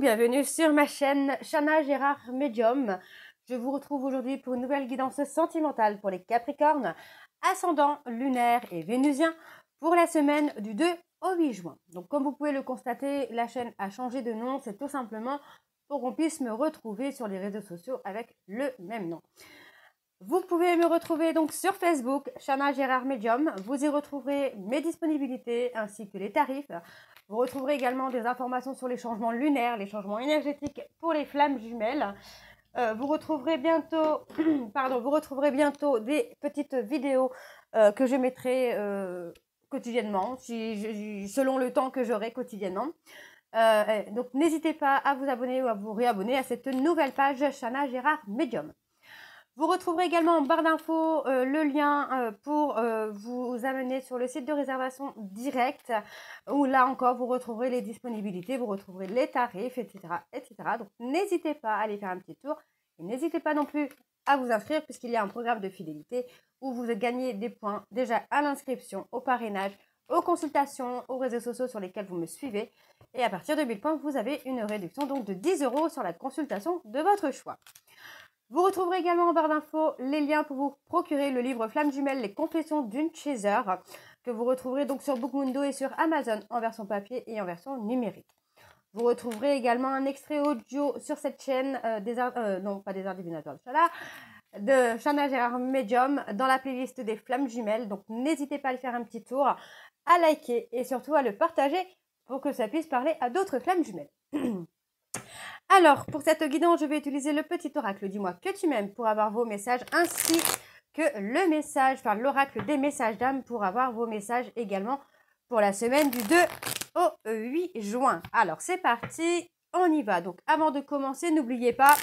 bienvenue sur ma chaîne Chana Gérard Medium. Je vous retrouve aujourd'hui pour une nouvelle guidance sentimentale pour les Capricornes, ascendant lunaire et vénusien pour la semaine du 2 au 8 juin. Donc comme vous pouvez le constater, la chaîne a changé de nom, c'est tout simplement pour qu'on puisse me retrouver sur les réseaux sociaux avec le même nom. Vous pouvez me retrouver donc sur Facebook, Chana Gérard Medium. Vous y retrouverez mes disponibilités ainsi que les tarifs. Vous retrouverez également des informations sur les changements lunaires, les changements énergétiques pour les flammes jumelles. Vous retrouverez bientôt, vous retrouverez bientôt des petites vidéos que je mettrai quotidiennement, selon le temps que j'aurai quotidiennement. Donc n'hésitez pas à vous abonner ou à vous réabonner à cette nouvelle page Chana Gérard Medium. Vous retrouverez également en barre d'infos le lien pour vous amener sur le site de réservation directe où là encore vous retrouverez les disponibilités, vous retrouverez les tarifs, etc. etc. Donc n'hésitez pas à aller faire un petit tour et n'hésitez pas non plus à vous inscrire puisqu'il y a un programme de fidélité où vous gagnez des points déjà à l'inscription, au parrainage, aux consultations, aux réseaux sociaux sur lesquels vous me suivez. Et à partir de 1000 points, vous avez une réduction donc de 10 € sur la consultation de votre choix. Vous retrouverez également en barre d'infos les liens pour vous procurer le livre Flammes jumelles, les confessions d'une chaser, que vous retrouverez donc sur Bookmundo et sur Amazon en version papier et en version numérique. Vous retrouverez également un extrait audio sur cette chaîne, pas des arts divinatoires de Chana Gérard Medium, dans la playlist des Flammes jumelles. Donc n'hésitez pas à aller faire un petit tour, à liker et surtout à le partager pour que ça puisse parler à d'autres flammes jumelles. Alors, pour cette guidance, je vais utiliser le petit oracle Dis-moi que tu m'aimes pour avoir vos messages ainsi que le message, l'oracle des messages d'âme pour avoir vos messages également pour la semaine du 2 au 8 juin. Alors, c'est parti, on y va. Donc, avant de commencer, n'oubliez pas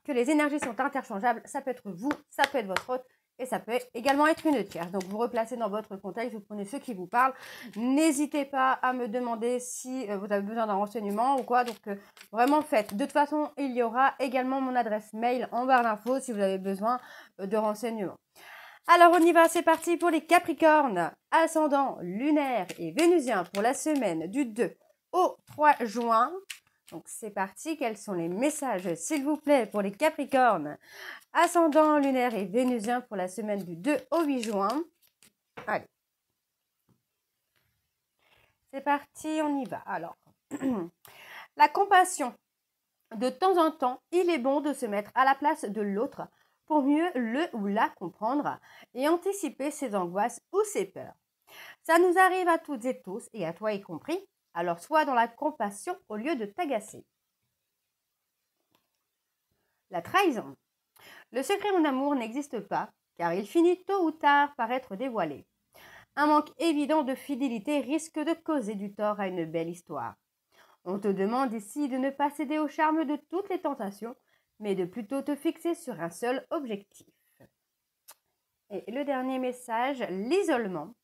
que les énergies sont interchangeables. Ça peut être vous, ça peut être votre hôte. Et ça peut également être une tierce. Donc, vous replacez dans votre contexte, vous prenez ceux qui vous parlent. N'hésitez pas à me demander si vous avez besoin d'un renseignement ou quoi. Donc, vraiment faites. De toute façon, il y aura également mon adresse mail en barre d'infos si vous avez besoin de renseignements. Alors, on y va. C'est parti pour les Capricornes, ascendant lunaire et vénusien pour la semaine du 2 au 3 juin. Donc, c'est parti. Quels sont les messages, s'il vous plaît, pour les Capricornes, ascendant lunaire et vénusien pour la semaine du 2 au 8 juin. Allez. C'est parti, on y va. Alors, la compassion. De temps en temps, il est bon de se mettre à la place de l'autre pour mieux le ou la comprendre et anticiper ses angoisses ou ses peurs. Ça nous arrive à toutes et tous, et à toi y compris. Alors, sois dans la compassion au lieu de t'agacer. La trahison. Le secret en amour n'existe pas, car il finit tôt ou tard par être dévoilé. Un manque évident de fidélité risque de causer du tort à une belle histoire. On te demande ici de ne pas céder au charme de toutes les tentations, mais de plutôt te fixer sur un seul objectif. Et le dernier message, l'isolement.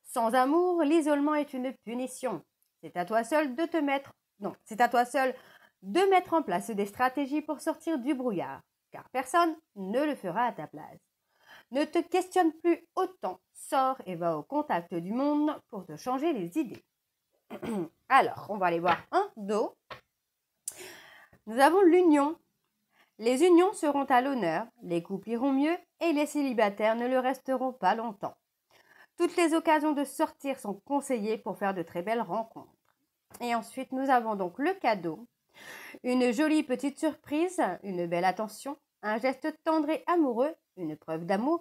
Sans amour, l'isolement est une punition. C'est à toi seul de mettre en place des stratégies pour sortir du brouillard, car personne ne le fera à ta place. Ne te questionne plus autant, sors et va au contact du monde pour te changer les idées. Alors, on va aller voir un dos. Nous avons l'union. Les unions seront à l'honneur, les couples iront mieux et les célibataires ne le resteront pas longtemps. Toutes les occasions de sortir sont conseillées pour faire de très belles rencontres. Et ensuite, nous avons donc le cadeau. Une jolie petite surprise, une belle attention, un geste tendre et amoureux, une preuve d'amour,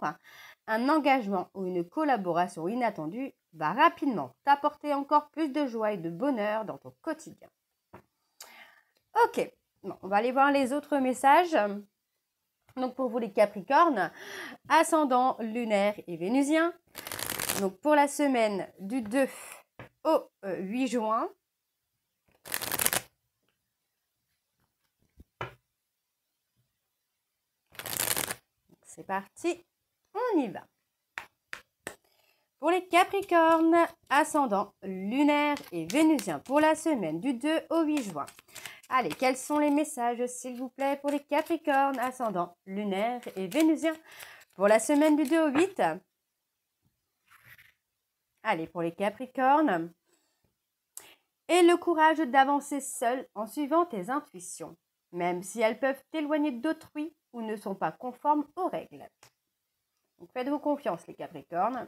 un engagement ou une collaboration inattendue va rapidement t'apporter encore plus de joie et de bonheur dans ton quotidien. Ok, bon, on va aller voir les autres messages. Donc pour vous les Capricornes, ascendant lunaire et vénusien. Donc pour la semaine du 2 au 8 juin. C'est parti, on y va. Pour les Capricornes, ascendant lunaire et vénusien pour la semaine du 2 au 8 juin. Allez, quels sont les messages, s'il vous plaît, pour les Capricornes, ascendant lunaire et vénusien pour la semaine du 2 au 8? Allez, pour les Capricornes, et le courage d'avancer seul en suivant tes intuitions, même si elles peuvent t'éloigner d'autrui ou ne sont pas conformes aux règles. Donc faites-vous confiance les Capricornes.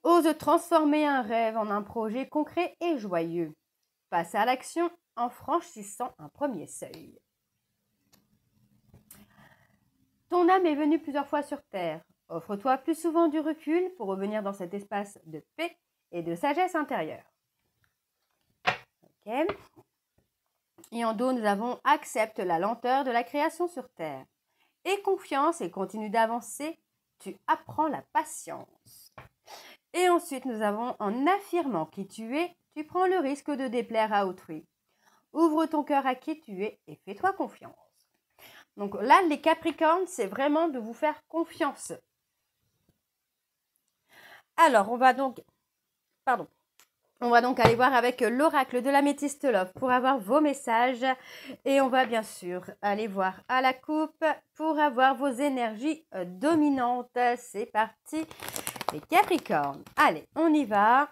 Ose transformer un rêve en un projet concret et joyeux. Passe à l'action en franchissant un premier seuil. Ton âme est venue plusieurs fois sur Terre. Offre-toi plus souvent du recul pour revenir dans cet espace de paix et de sagesse intérieure. Ok. Et en dos, nous avons accepte la lenteur de la création sur Terre. Aie confiance et continue d'avancer. Tu apprends la patience. Et ensuite, nous avons en affirmant qui tu es, tu prends le risque de déplaire à autrui. Ouvre ton cœur à qui tu es et fais-toi confiance. Donc là, les Capricornes, c'est vraiment de vous faire confiance. Alors, on va donc aller voir avec l'oracle de l'améthyste Love pour avoir vos messages. Et on va bien sûr aller voir à la coupe pour avoir vos énergies dominantes. C'est parti, les Capricornes. Allez, on y va.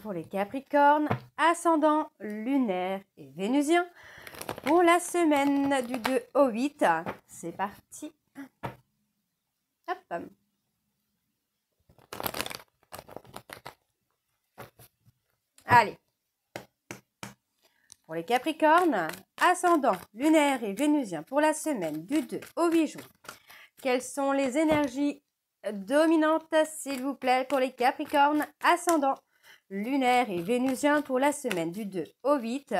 Pour les Capricornes, ascendant lunaire et vénusien. Pour la semaine du 2 au 8, c'est parti. Hop. Allez. Pour les Capricornes, ascendant lunaire et vénusien pour la semaine du 2 au 8 juin. Quelles sont les énergies dominantes, s'il vous plaît, pour les Capricornes, ascendant lunaire et vénusien pour la semaine du 2 au 8.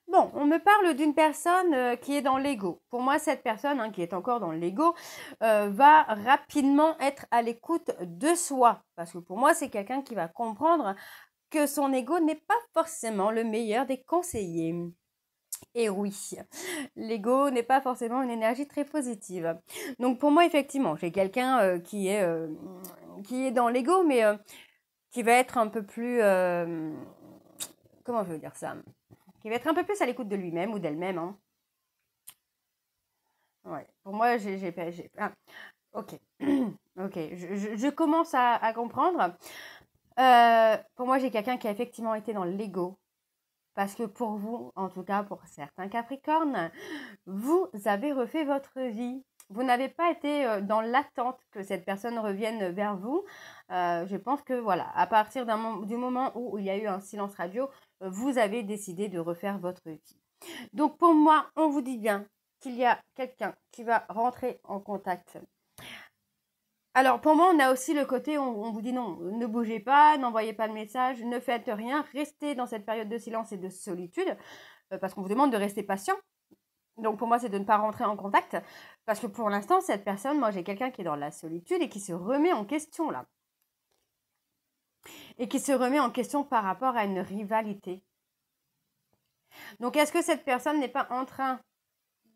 Bon, on me parle d'une personne qui est dans l'ego. Pour moi, cette personne qui est encore dans l'ego va rapidement être à l'écoute de soi. Parce que pour moi, c'est quelqu'un qui va comprendre que son ego n'est pas forcément le meilleur des conseillers. Et oui, l'ego n'est pas forcément une énergie très positive. Donc pour moi, effectivement, j'ai quelqu'un qui est dans l'ego, mais qui va être un peu plus... comment je veux dire ça ? Qui va être un peu plus à l'écoute de lui-même ou d'elle-même. Hein. Ouais. Pour moi, ok. Ok, je commence à comprendre. Pour moi, j'ai quelqu'un qui a effectivement été dans l'ego. Parce que pour vous, en tout cas pour certains Capricornes, vous avez refait votre vie. Vous n'avez pas été dans l'attente que cette personne revienne vers vous. Je pense que voilà, à partir du moment où il y a eu un silence radio, vous avez décidé de refaire votre vie. Donc pour moi, on vous dit bien qu'il y a quelqu'un qui va rentrer en contact. Alors pour moi, on a aussi le côté, on vous dit non, ne bougez pas, n'envoyez pas de message, ne faites rien, restez dans cette période de silence et de solitude, parce qu'on vous demande de rester patient. Donc pour moi, c'est de ne pas rentrer en contact, parce que pour l'instant, cette personne, moi j'ai quelqu'un qui est dans la solitude et qui se remet en question là. Et qui se remet en question par rapport à une rivalité. Donc est-ce que cette personne n'est pas en train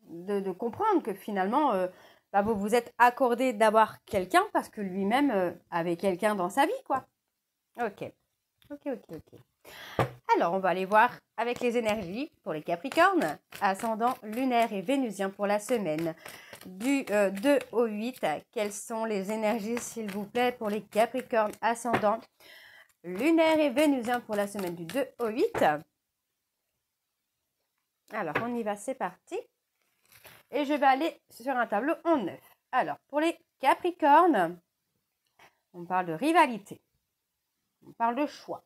de comprendre que finalement, vous vous êtes accordé d'avoir quelqu'un parce que lui-même avait quelqu'un dans sa vie, quoi. Ok. Alors, on va aller voir avec les énergies pour les Capricornes, ascendant lunaire et vénusien pour la semaine du 2 au 8. Quelles sont les énergies, s'il vous plaît, pour les Capricornes, ascendant lunaire et vénusien pour la semaine du 2 au 8. Alors, on y va, c'est parti. Et je vais aller sur un tableau en 9. Alors, pour les Capricornes, on parle de rivalité. On parle de choix.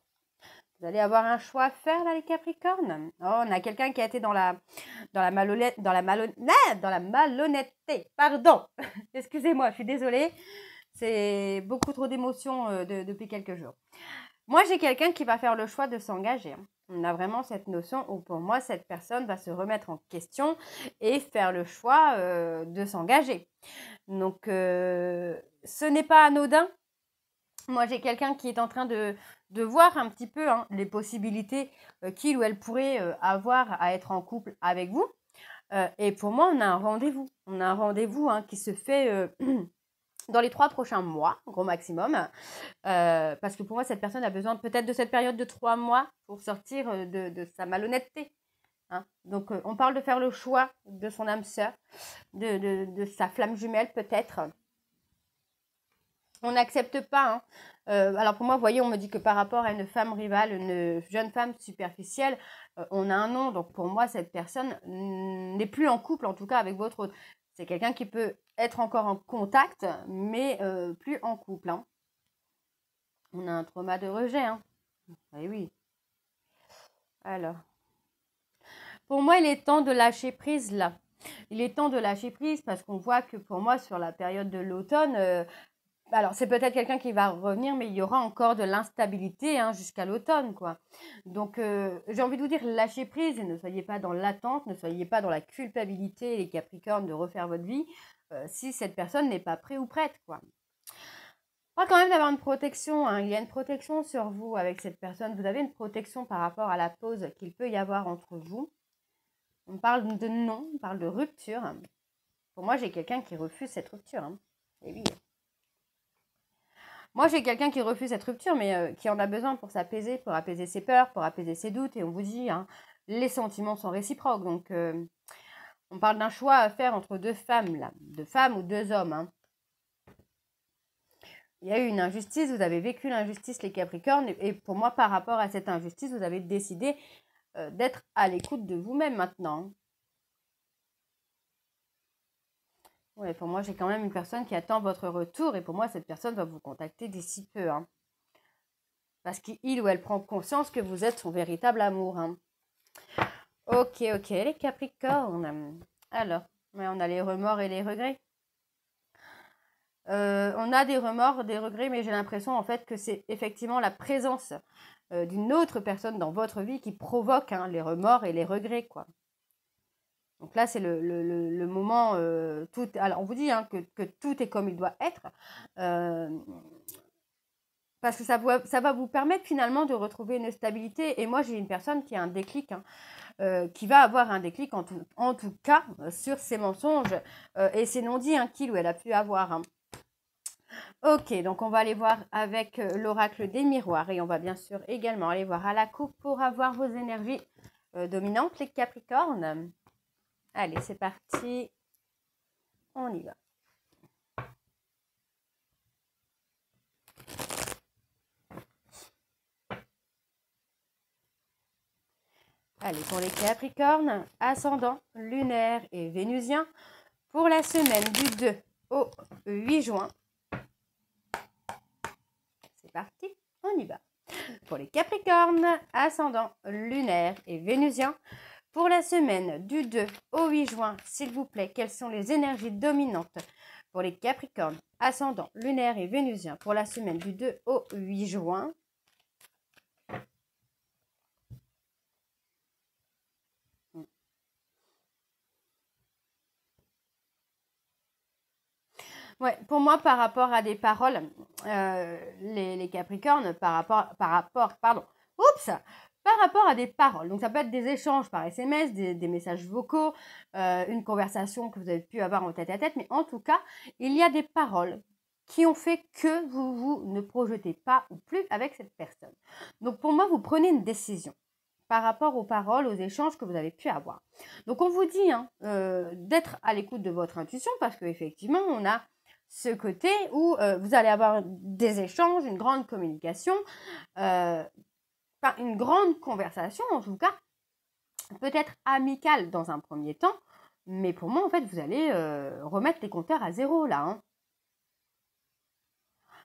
Vous allez avoir un choix à faire, là, les Capricornes. Oh, on a quelqu'un qui a été dans la malhonnêteté. Pardon. Excusez-moi, je suis désolée. C'est beaucoup trop d'émotions depuis quelques jours. Moi, j'ai quelqu'un qui va faire le choix de s'engager. On a vraiment cette notion où, pour moi, cette personne va se remettre en question et faire le choix de s'engager. Donc, ce n'est pas anodin. Moi, j'ai quelqu'un qui est en train de voir un petit peu les possibilités qu'il ou elle pourrait avoir à être en couple avec vous. Et pour moi, on a un rendez-vous. On a un rendez-vous qui se fait dans les 3 prochains mois, gros maximum. Parce que pour moi, cette personne a besoin peut-être de cette période de 3 mois pour sortir de sa malhonnêteté. Donc, on parle de faire le choix de son âme sœur, de sa flamme jumelle peut-être. On n'accepte pas. Hein. Alors pour moi, vous voyez, on me dit que par rapport à une femme rivale, une jeune femme superficielle, on a un nom. Donc pour moi, cette personne n'est plus en couple, en tout cas avec votre autre. C'est quelqu'un qui peut être encore en contact, mais plus en couple. Hein. On a un trauma de rejet. Hein. Eh oui. Alors, pour moi, il est temps de lâcher prise là. Il est temps de lâcher prise parce qu'on voit que pour moi, sur la période de l'automne, alors c'est peut-être quelqu'un qui va revenir, mais il y aura encore de l'instabilité hein, jusqu'à l'automne, quoi. Donc, j'ai envie de vous dire, lâchez prise et ne soyez pas dans l'attente, ne soyez pas dans la culpabilité, les Capricornes, de refaire votre vie si cette personne n'est pas prête ou prête, quoi. On va quand même d'avoir une protection, hein. Il y a une protection sur vous avec cette personne. Vous avez une protection par rapport à la pause qu'il peut y avoir entre vous. On parle de non, on parle de rupture. Pour moi, j'ai quelqu'un qui refuse cette rupture. Hein. Et oui. Moi, j'ai quelqu'un qui refuse cette rupture, mais qui en a besoin pour s'apaiser, pour apaiser ses peurs, pour apaiser ses doutes. Et on vous dit, hein, les sentiments sont réciproques. Donc, on parle d'un choix à faire entre deux femmes, là. Deux femmes ou deux hommes. Hein. Il y a eu une injustice, vous avez vécu l'injustice, les Capricornes. Et pour moi, par rapport à cette injustice, vous avez décidé d'être à l'écoute de vous-même maintenant. Ouais, pour moi, j'ai quand même une personne qui attend votre retour. Et pour moi, cette personne va vous contacter d'ici peu. Hein. Parce qu'il ou elle prend conscience que vous êtes son véritable amour. Hein. Ok, les Capricornes. Alors, ouais, on a les remords et les regrets. On a des remords, des regrets, mais j'ai l'impression en fait que c'est effectivement la présence d'une autre personne dans votre vie qui provoque hein, les remords et les regrets, quoi. Donc là, c'est le moment, tout, alors on vous dit hein, que tout est comme il doit être, parce que ça va vous permettre finalement de retrouver une stabilité. Et moi, j'ai une personne qui a un déclic, hein, qui va avoir un déclic en tout cas sur ses mensonges et ses non-dits hein, qu'il ou elle a pu avoir. Hein. Ok, donc on va aller voir avec l'oracle des miroirs et on va bien sûr également aller voir à la coupe pour avoir vos énergies dominantes, les Capricornes. Allez, c'est parti. On y va. Allez, pour les Capricornes, ascendant, lunaire et vénusien, pour la semaine du 2 au 8 juin. C'est parti, on y va. Pour les Capricornes, ascendant, lunaire et vénusien, pour la semaine du 2 au 8 juin, s'il vous plaît, quelles sont les énergies dominantes pour les Capricornes, ascendant, lunaire et vénusien, pour la semaine du 2 au 8 juin? Ouais, pour moi, par rapport à des paroles, les Capricornes, par rapport à des paroles. Donc, ça peut être des échanges par SMS, des messages vocaux, une conversation que vous avez pu avoir en tête-à-tête, mais en tout cas, il y a des paroles qui ont fait que vous ne projetez pas ou plus avec cette personne. Donc, pour moi, vous prenez une décision par rapport aux paroles, aux échanges que vous avez pu avoir. Donc, on vous dit hein, d'être à l'écoute de votre intuition parce qu'effectivement, on a ce côté où vous allez avoir des échanges, une grande communication, une grande conversation en tout cas, peut-être amicale dans un premier temps, mais pour moi en fait vous allez remettre les compteurs à zéro là. Hein.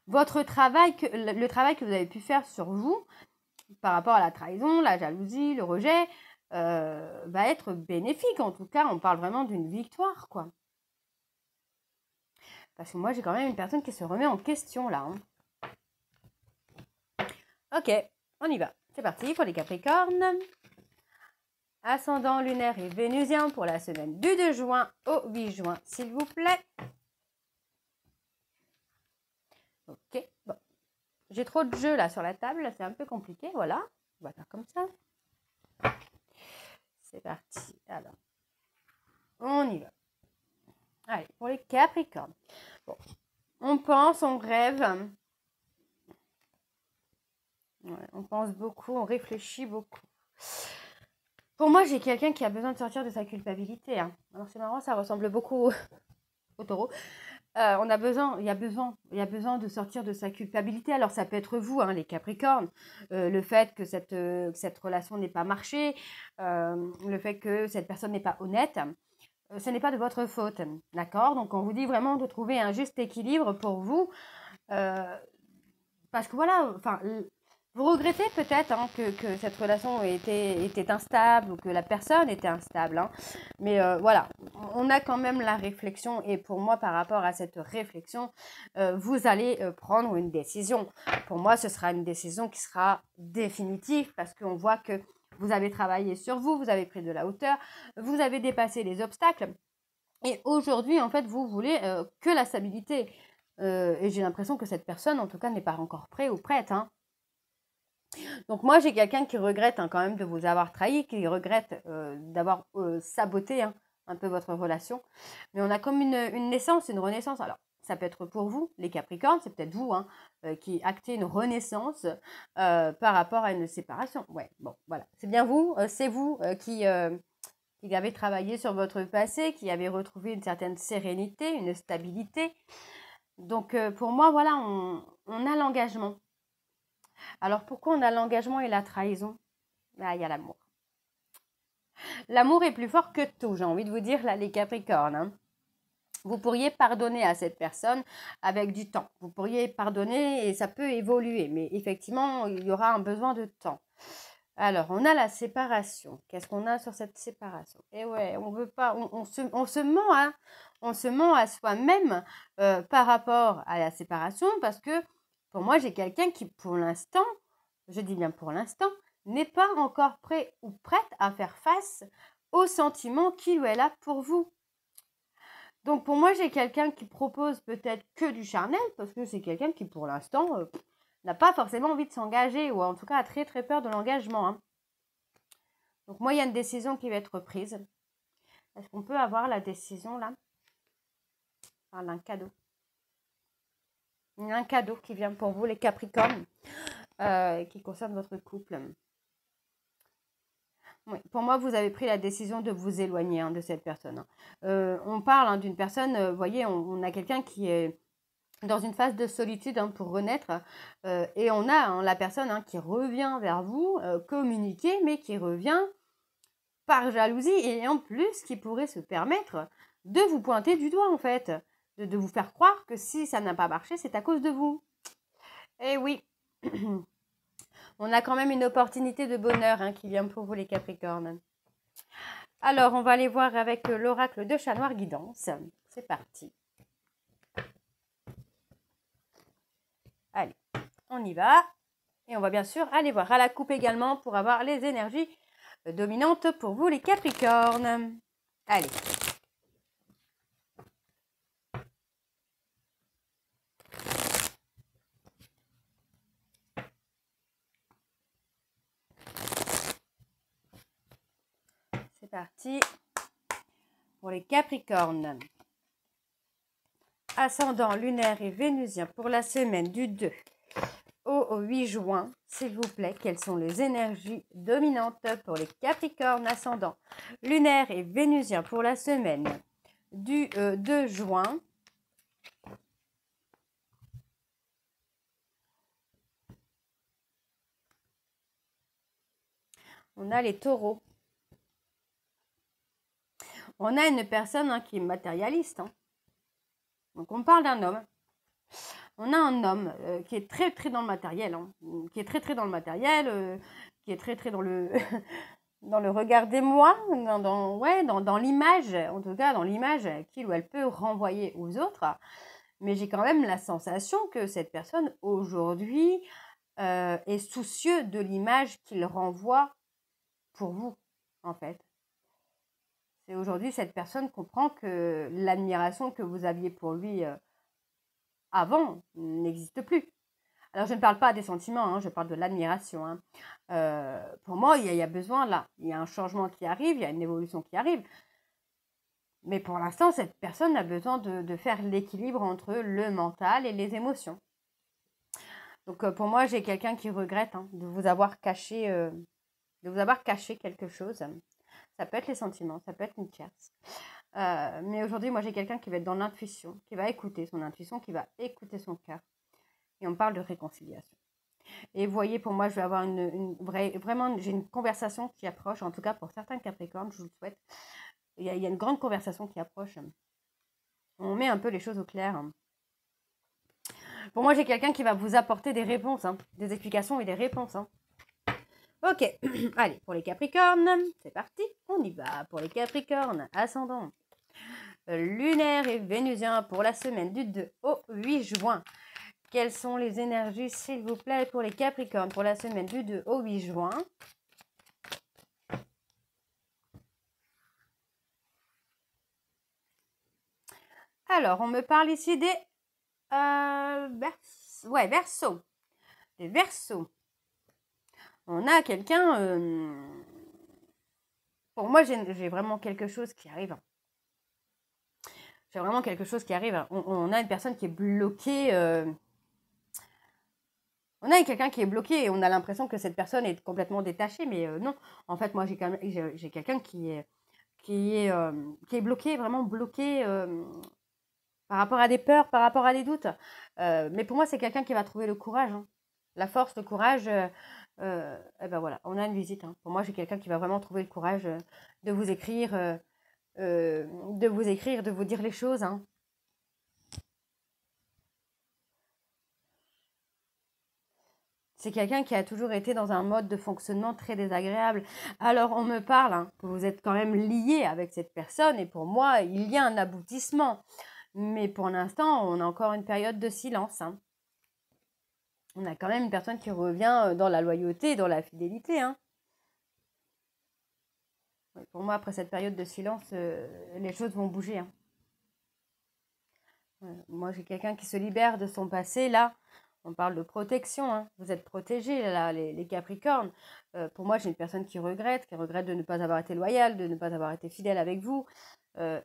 Votre travail, le travail que vous avez pu faire sur vous par rapport à la trahison, la jalousie, le rejet, va être bénéfique en tout cas, on parle vraiment d'une victoire quoi. Parce que moi, j'ai quand même une personne qui se remet en question, là. Hein. Ok, on y va. C'est parti pour les Capricornes. Ascendant lunaire et vénusien pour la semaine du 2 juin au 8 juin, s'il vous plaît. Ok, bon. J'ai trop de jeux, là, sur la table. C'est un peu compliqué, voilà. On va faire comme ça. C'est parti. Alors, on y va. Allez, pour les Capricornes. Bon. On pense, on rêve. Ouais, on pense beaucoup, on réfléchit beaucoup. Pour moi, j'ai quelqu'un qui a besoin de sortir de sa culpabilité. Hein. Alors c'est marrant, ça ressemble beaucoup au taureau. il y a besoin de sortir de sa culpabilité. Alors ça peut être vous, hein, les Capricornes, le fait que cette relation n'ait pas marché, le fait que cette personne n'est pas honnête, ce n'est pas de votre faute, d'accord? Donc on vous dit vraiment de trouver un juste équilibre pour vous, parce que voilà, enfin, vous regrettez peut-être hein, que cette relation était instable ou que la personne était instable, hein. Mais voilà, on a quand même la réflexion et pour moi, par rapport à cette réflexion, vous allez prendre une décision. Pour moi, ce sera une décision qui sera définitive parce qu'on voit que vous avez travaillé sur vous, vous avez pris de la hauteur, vous avez dépassé les obstacles et aujourd'hui, en fait, vous voulez que la stabilité. Et j'ai l'impression que cette personne, en tout cas, n'est pas encore prête ou prête, hein. Donc moi, j'ai quelqu'un qui regrette hein, quand même de vous avoir trahi, qui regrette d'avoir saboté hein, un peu votre relation. Mais on a comme une naissance, une renaissance. Alors, ça peut être pour vous, les Capricornes, c'est peut-être vous hein, qui actez une renaissance par rapport à une séparation. Ouais, bon, voilà. C'est bien vous, c'est vous qui avez travaillé sur votre passé, qui avez retrouvé une certaine sérénité, une stabilité. Donc, pour moi, voilà, on a l'engagement. Alors, pourquoi on a l'engagement et la trahison? Ah, il y a l'amour. L'amour est plus fort que tout, j'ai envie de vous dire, là, les Capricornes, hein. Vous pourriez pardonner à cette personne avec du temps. Vous pourriez pardonner et ça peut évoluer. Mais effectivement, il y aura un besoin de temps. Alors, on a la séparation. Qu'est-ce qu'on a sur cette séparation? Eh ouais, on veut pas, on se ment, hein. On se ment à soi-même par rapport à la séparation parce que pour moi, j'ai quelqu'un qui, pour l'instant, je dis bien pour l'instant, n'est pas encore prêt ou prête à faire face aux sentiments qu'il ou elle a pour vous. Donc pour moi, j'ai quelqu'un qui propose peut-être que du charnel parce que c'est quelqu'un qui, pour l'instant, n'a pas forcément envie de s'engager ou en tout cas a très très peur de l'engagement, hein. Donc moi, il y a une décision qui va être prise. Est-ce qu'on peut avoir la décision là? Je parle d'un cadeau. Il y a un cadeau qui vient pour vous, les Capricornes, qui concerne votre couple. Oui, pour moi, vous avez pris la décision de vous éloigner hein, de cette personne, hein. On parle hein, d'une personne, vous voyez, on a quelqu'un qui est dans une phase de solitude hein, pour renaître. Et on a hein, la personne hein, qui revient vers vous, communiquer, mais qui revient par jalousie et en plus qui pourrait se permettre de vous pointer du doigt en fait, de vous faire croire que si ça n'a pas marché, c'est à cause de vous. Eh oui, on a quand même une opportunité de bonheur hein, qui vient pour vous les Capricornes. Alors, on va aller voir avec l'oracle de Chat Noir Guidance. C'est parti. Allez, on y va. Et on va bien sûr aller voir à la coupe également pour avoir les énergies dominantes pour vous les Capricornes. Allez. C'est parti pour les Capricornes. Ascendant lunaire et vénusien pour la semaine du 2 au 8 juin, s'il vous plaît, quelles sont les énergies dominantes pour les Capricornes ascendant lunaire et vénusien pour la semaine du 2 juin. On a les taureaux. On a une personne hein, qui est matérialiste. Hein. Donc on parle d'un homme. On a un homme qui est très très dans le matériel, hein, qui est très très dans le matériel, qui est très très dans le dans le regardez-moi, dans l'image, en tout cas dans l'image qu'il ou elle peut renvoyer aux autres. Mais j'ai quand même la sensation que cette personne aujourd'hui est soucieux de l'image qu'il renvoie pour vous, en fait. C'est aujourd'hui cette personne comprend que l'admiration que vous aviez pour lui avant n'existe plus. Alors, je ne parle pas des sentiments, hein, je parle de l'admiration. Hein. Pour moi, il y a besoin là. Il y a un changement qui arrive, il y a une évolution qui arrive. Mais pour l'instant, cette personne a besoin de faire l'équilibre entre le mental et les émotions. Donc, pour moi, j'ai quelqu'un qui regrette hein, de vous avoir caché quelque chose. Ça peut être les sentiments, ça peut être une tierce. Mais aujourd'hui, moi, j'ai quelqu'un qui va être dans l'intuition, qui va écouter son intuition, qui va écouter son cœur. Et on parle de réconciliation. Et vous voyez, pour moi, je vais avoir vraiment, j'ai une conversation qui approche, en tout cas pour certains Capricornes, je vous le souhaite. Il y a une grande conversation qui approche. On met un peu les choses au clair. Pour moi, j'ai quelqu'un qui va vous apporter des réponses, des explications et des réponses. Ok, allez, pour les Capricornes, c'est parti, on y va. Pour les Capricornes, ascendant lunaire et vénusien pour la semaine du 2 au 8 juin. Quelles sont les énergies, s'il vous plaît, pour les Capricornes pour la semaine du 2 au 8 juin? Alors, on me parle ici des Verseaux. Des Verseaux. On a quelqu'un... pour moi, j'ai vraiment quelque chose qui arrive. J'ai vraiment quelque chose qui arrive. On a une personne qui est bloquée... On a quelqu'un qui est bloqué et on a l'impression que cette personne est complètement détachée, mais non. En fait, moi, j'ai quelqu'un qui est bloqué, vraiment bloqué par rapport à des peurs, par rapport à des doutes. Mais pour moi, c'est quelqu'un qui va trouver le courage, la force, le courage. Et ben voilà, on a une visite. Pour moi, j'ai quelqu'un qui va vraiment trouver le courage de vous écrire, de vous dire les choses. C'est quelqu'un qui a toujours été dans un mode de fonctionnement très désagréable. Alors, on me parle que vous êtes quand même lié avec cette personne. Et pour moi, il y a un aboutissement. Mais pour l'instant, on a encore une période de silence. On a quand même une personne qui revient dans la loyauté, dans la fidélité. Pour moi, après cette période de silence, les choses vont bouger. Moi, j'ai quelqu'un qui se libère de son passé, là. On parle de protection, vous êtes protégés, là, les Capricornes. Pour moi, j'ai une personne qui regrette de ne pas avoir été loyale, de ne pas avoir été fidèle avec vous.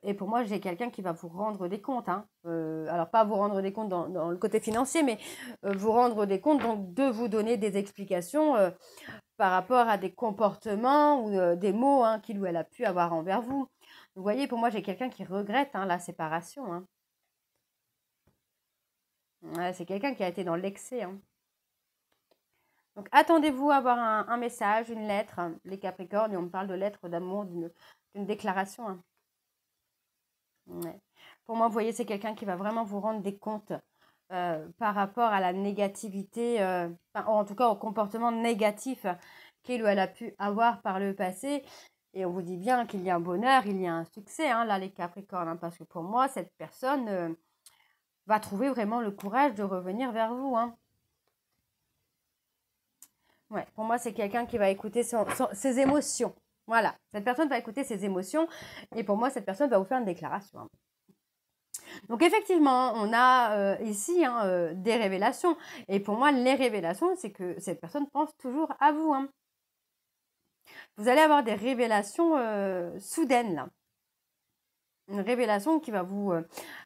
Et pour moi, j'ai quelqu'un qui va vous rendre des comptes. Alors, pas vous rendre des comptes dans le côté financier, mais vous rendre des comptes, donc de vous donner des explications par rapport à des comportements ou des mots qu'il ou elle a pu avoir envers vous. Vous voyez, pour moi, j'ai quelqu'un qui regrette la séparation. Ouais, c'est quelqu'un qui a été dans l'excès. Donc, attendez-vous à avoir un message, une lettre, les Capricornes, et on me parle de lettre d'amour, d'une déclaration. Ouais. Pour moi, vous voyez, c'est quelqu'un qui va vraiment vous rendre des comptes par rapport à la négativité, en tout cas au comportement négatif qu'il ou elle a pu avoir par le passé. Et on vous dit bien qu'il y a un bonheur, il y a un succès, là, les Capricornes, parce que pour moi, cette personne... va trouver vraiment le courage de revenir vers vous. Ouais, pour moi, c'est quelqu'un qui va écouter ses émotions. Voilà, cette personne va écouter ses émotions et pour moi, cette personne va vous faire une déclaration. Donc effectivement, on a ici des révélations. Et pour moi, les révélations, c'est que cette personne pense toujours à vous. Vous allez avoir des révélations soudaines, là. Une révélation qui va vous...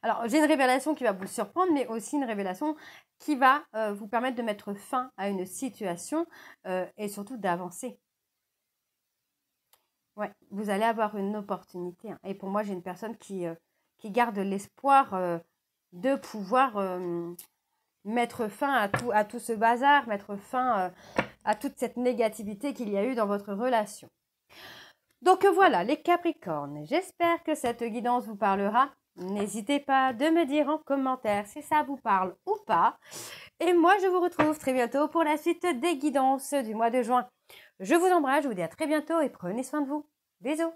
Alors, j'ai une révélation qui va vous surprendre, mais aussi une révélation qui va vous permettre de mettre fin à une situation et surtout d'avancer. Ouais, vous allez avoir une opportunité. Et pour moi, j'ai une personne qui garde l'espoir de pouvoir mettre fin à tout ce bazar, mettre fin à toute cette négativité qu'il y a eu dans votre relation. Donc voilà, les Capricornes, j'espère que cette guidance vous parlera. N'hésitez pas de me dire en commentaire si ça vous parle ou pas. Et moi, je vous retrouve très bientôt pour la suite des guidances du mois de juin. Je vous embrasse, je vous dis à très bientôt et prenez soin de vous. Bisous!